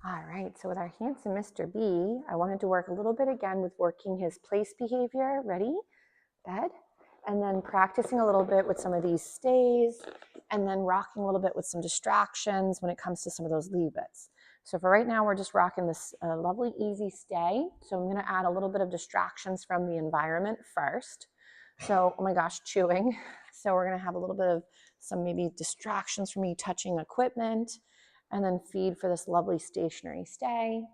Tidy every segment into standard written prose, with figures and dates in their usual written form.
All right, so with our handsome Mr. B, I wanted to work a little bit again with working his place behavior. Ready? Bed. And then practicing a little bit with some of these stays, and then rocking a little bit with some distractions when it comes to some of those leave-its. So for right now, we're just rocking this lovely easy stay. So I'm gonna add a little bit of distractions from the environment first. So, oh my gosh, chewing. So we're gonna have a little bit of some maybe distractions from me touching equipment, and then feed for this lovely stationary stay.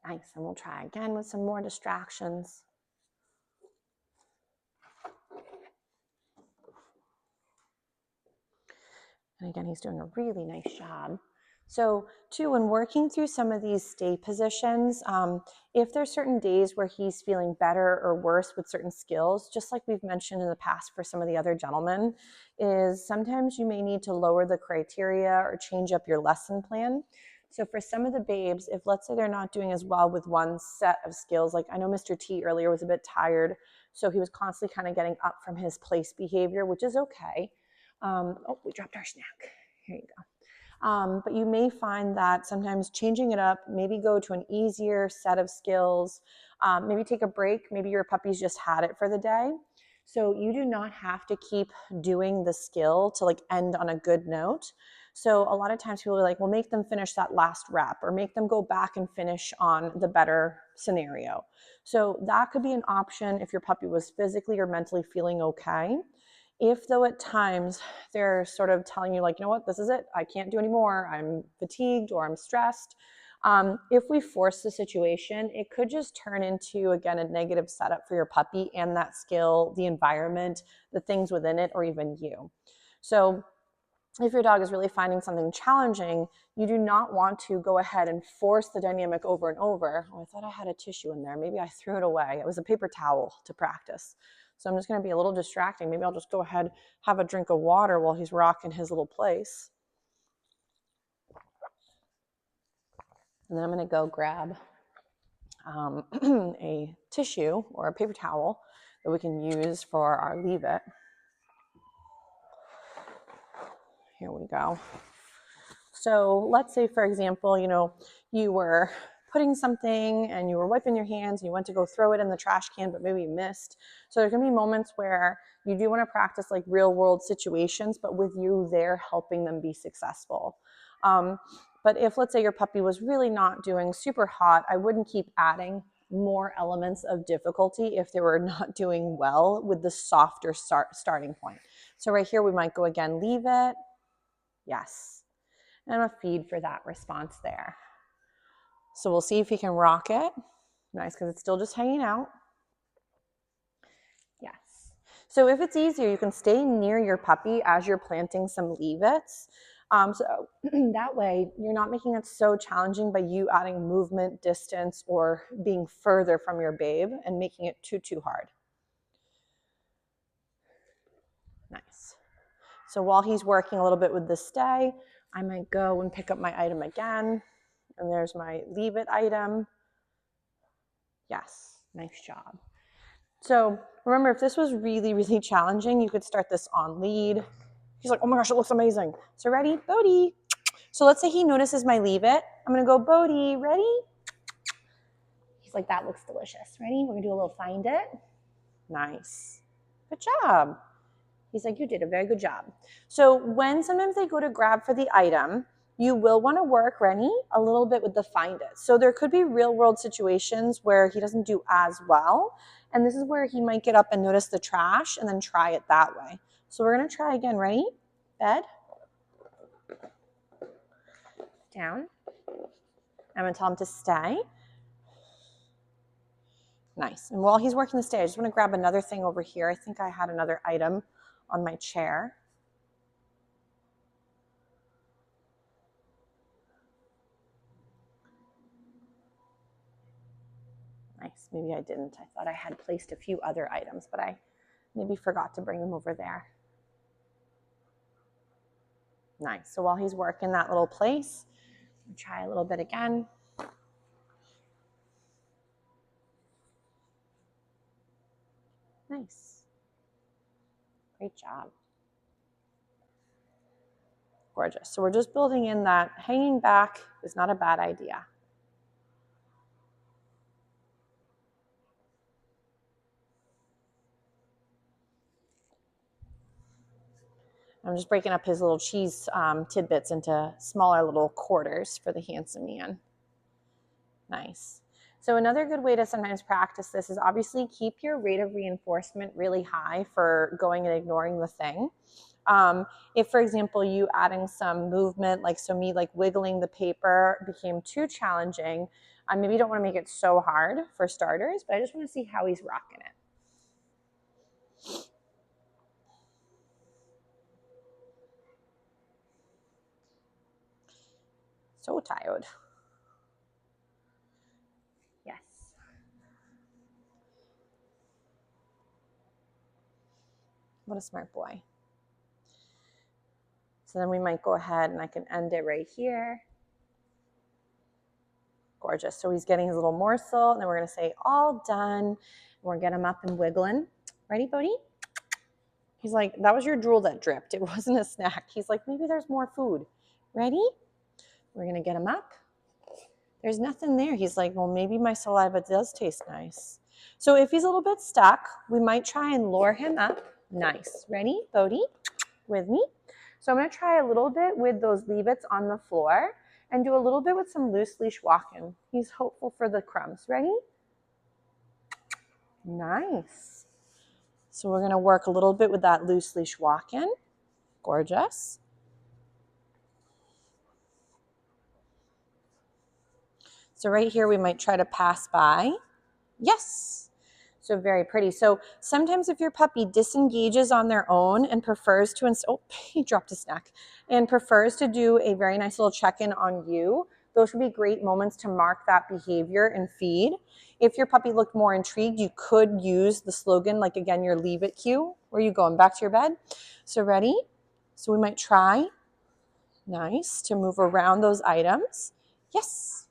Nice, and we'll try again with some more distractions. And again, he's doing a really nice job. So too, when working through some of these stay positions, if there's certain days where he's feeling better or worse with certain skills, just like we've mentioned in the past for some of the other gentlemen, is sometimes you may need to lower the criteria or change up your lesson plan. So for some of the babes, if let's say they're not doing as well with one set of skills, like I know Mr. T earlier was a bit tired, so he was constantly kind of getting up from his place behavior, which is okay. Oh, we dropped our snack. Here you go. But you may find that sometimes changing it up, maybe go to an easier set of skills, maybe take a break. Maybe your puppy's just had it for the day. So you do not have to keep doing the skill to like end on a good note. So a lot of times people are like, well, make them finish that last rep or make them go back and finish on the better scenario. So that could be an option if your puppy was physically or mentally feeling okay. If though at times they're sort of telling you like, you know what, this is it, I can't do anymore, I'm fatigued or I'm stressed. If we force the situation, it could just turn into, again, a negative setup for your puppy and that skill, the environment, the things within it, or even you. So if your dog is really finding something challenging, you do not want to go ahead and force the dynamic over and over. Oh, I thought I had a tissue in there. Maybe I threw it away. It was a paper towel to practice. So I'm just going to be a little distracting. Maybe I'll just go ahead, have a drink of water while he's rocking his little place. And then I'm going to go grab a tissue or a paper towel that we can use for our leave it. Here we go. So let's say, for example, you were putting something and you were wiping your hands and you went to go throw it in the trash can, but maybe you missed. So there's going to be moments where you do want to practice like real world situations, but with you there helping them be successful. But if let's say your puppy was really not doing super hot, I wouldn't keep adding more elements of difficulty if they were not doing well with the softer starting point. So right here, we might go again, leave it. Yes. And a feed for that response there. So we'll see if he can rock it. Nice, because it's still just hanging out. Yes. So if it's easier, you can stay near your puppy as you're planting some leave-its. So that way, you're not making it so challenging by you adding movement, distance, or being further from your babe and making it too hard. Nice. So while he's working a little bit with the stay, I might go and pick up my item again. And there's my leave it item. Yes, nice job. So remember, if this was really challenging, you could start this on lead. He's like, oh my gosh, it looks amazing. So ready, Bodie. So let's say he notices my leave it. I'm gonna go, Bodie, ready? He's like, that looks delicious. Ready? We're gonna do a little find it. Nice. Good job. He's like, you did a very good job. So when sometimes they go to grab for the item, you will want to work, Rennie, a little bit with the find it. So there could be real world situations where he doesn't do as well. And this is where he might get up and notice the trash and then try it that way. So we're going to try again. Ready? Bed. Down. I'm going to tell him to stay. Nice. And while he's working the stay, I just want to grab another thing over here. I think I had another item on my chair. Nice. Maybe I didn't. I thought I had placed a few other items, but I maybe forgot to bring them over there. Nice. So while he's working that little place, I'll try a little bit again. Nice. Great job. Gorgeous. So we're just building in that hanging back is not a bad idea. I'm just breaking up his little cheese tidbits into smaller little quarters for the handsome man. Nice. So another good way to sometimes practice this is obviously keep your rate of reinforcement really high for going and ignoring the thing. If, for example, you adding some movement, like so me like wiggling the paper became too challenging, I maybe don't want to make it so hard for starters, but I just want to see how he's rocking it. So tired. Yes. What a smart boy. So then we might go ahead and I can end it right here. Gorgeous. So he's getting his little morsel, and then we're going to say all done. We're going to get him up and wiggling. Ready, Bodie? He's like, that was your drool that dripped. It wasn't a snack. He's like, maybe there's more food. Ready? We're going to get him up. There's nothing there. He's like, well, maybe my saliva does taste nice. So if he's a little bit stuck, we might try and lure him up. Nice. Ready, Bodie? With me? So I'm going to try a little bit with those leave-its on the floor and do a little bit with some loose leash walking. He's hopeful for the crumbs. Ready? Nice. So we're going to work a little bit with that loose leash walking. Gorgeous. So right here we might try to pass by. Yes. So very pretty. So sometimes if your puppy disengages on their own and prefers to, oh, he dropped a snack, and prefers to do a very nice little check-in on you, those would be great moments to mark that behavior and feed. If your puppy looked more intrigued, you could use the slogan, like again, your leave it cue. Where are you going? Back to your bed? So ready? So we might try, nice, to move around those items. Yes.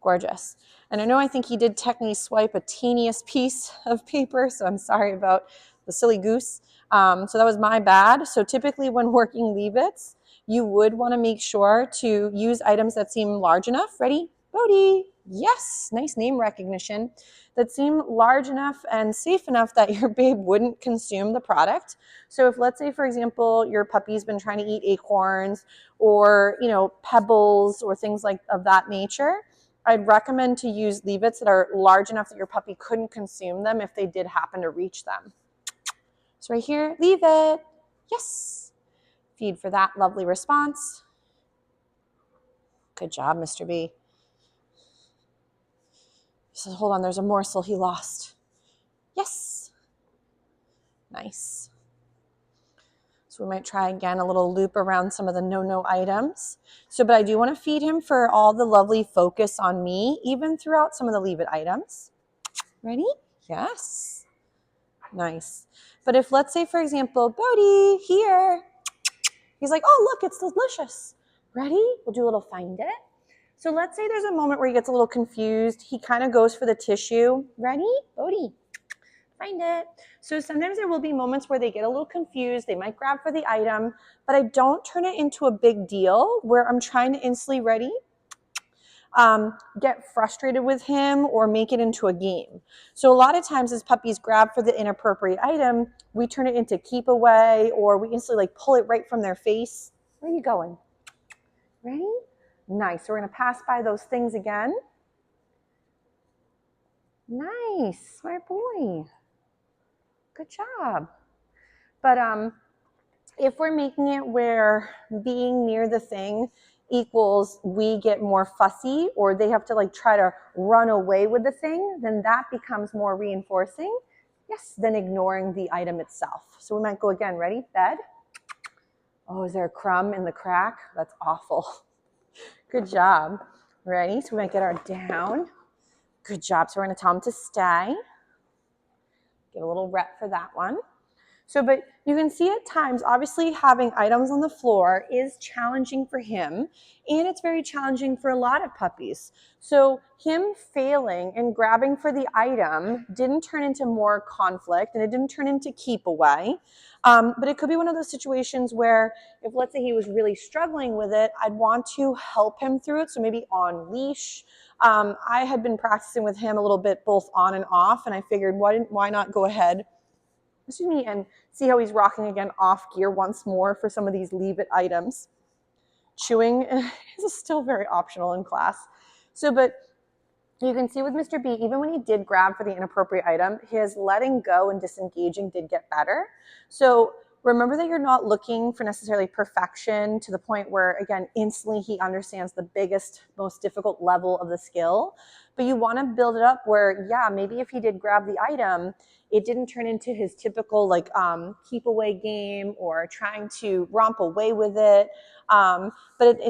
Gorgeous. And I know I think he did technically swipe a teeniest piece of paper, so I'm sorry about the silly goose. So that was my bad. So typically when working leave-its, you would want to make sure to use items that seem large enough. Ready? Bodie. Yes, nice name recognition. That seem large enough and safe enough that your babe wouldn't consume the product. So if, let's say, for example, your puppy's been trying to eat acorns or, pebbles or things like of that nature, I'd recommend to use leave-its that are large enough that your puppy couldn't consume them if they did happen to reach them. So right here, leave it. Yes. Feed for that lovely response. Good job, Mr. B. He says, hold on, there's a morsel he lost. Yes. Nice. So we might try again a little loop around some of the no-no items. But I do want to feed him for all the lovely focus on me, even throughout some of the leave-it items. Ready? Yes. Nice. But if, let's say, for example, Bodie, here, he's like, oh, look, it's delicious. Ready? We'll do a little find it. So let's say there's a moment where he gets a little confused. He kind of goes for the tissue. Ready? Bodie, find it. So sometimes there will be moments where they get a little confused. They might grab for the item, but I don't turn it into a big deal where I'm trying to instantly, ready, get frustrated with him or make it into a game. So a lot of times as puppies grab for the inappropriate item, we turn it into keep away, or we instantly like pull it right from their face. Where are you going? Ready? Nice. So we're going to pass by those things again. Nice. Smart boy. Good job. But if we're making it where being near the thing equals we get more fussy or they have to like try to run away with the thing, then that becomes more reinforcing, yes, than ignoring the item itself. So we might go again. Ready? Bed. Oh, is there a crumb in the crack? That's awful. Good job. Ready? So we might get our down. Good job. So we're going to tell him to stay. Get a little rep for that one. So, but you can see at times, obviously having items on the floor is challenging for him, and it's very challenging for a lot of puppies. So him failing and grabbing for the item didn't turn into more conflict, and it didn't turn into keep away. But it could be one of those situations where if, let's say, he was really struggling with it, I'd want to help him through it. So maybe on leash. I had been practicing with him a little bit both on and off, and I figured why not go ahead, excuse me, and see how he's rocking again off gear once more for some of these leave it items. Chewing is still very optional in class. So, but you can see with Mr. B, even when he did grab for the inappropriate item, his letting go and disengaging did get better. So remember that you're not looking for necessarily perfection to the point where, again, instantly he understands the biggest, most difficult level of the skill. But you want to build it up where, yeah, maybe if he did grab the item, it didn't turn into his typical like keep away game or trying to romp away with it. And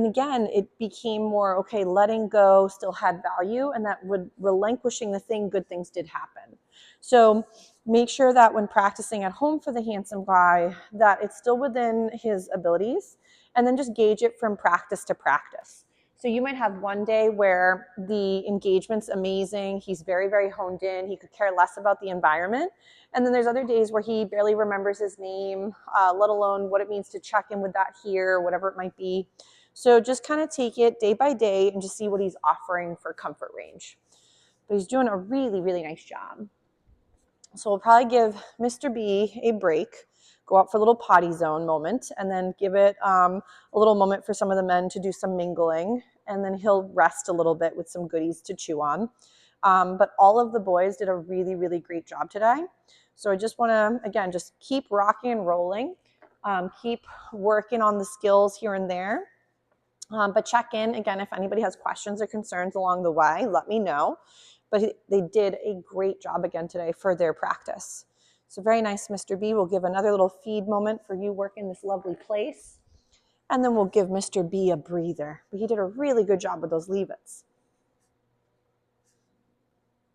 again, it became more, okay, letting go still had value, and that would relinquishing the thing, good things did happen. So make sure that when practicing at home for the handsome guy, that it's still within his abilities, and then just gauge it from practice to practice. So you might have one day where the engagement's amazing, he's very, very honed in, he could care less about the environment. And then there's other days where he barely remembers his name, let alone what it means to check in with that here, whatever it might be. So just kind of take it day by day and just see what he's offering for comfort range. But he's doing a really, really nice job. So we'll probably give Mr. B a break, go out for a little potty zone moment, and then give it a little moment for some of the men to do some mingling, and then he'll rest a little bit with some goodies to chew on. But all of the boys did a really, really great job today. So I just want to, again, just keep rocking and rolling, keep working on the skills here and there. But check in, again, if anybody has questions or concerns along the way, let me know. But they did a great job again today for their practice. So very nice, Mr. B. We'll give another little feed moment for you working this lovely place. And then we'll give Mr. B a breather. But he did a really good job with those leave-its.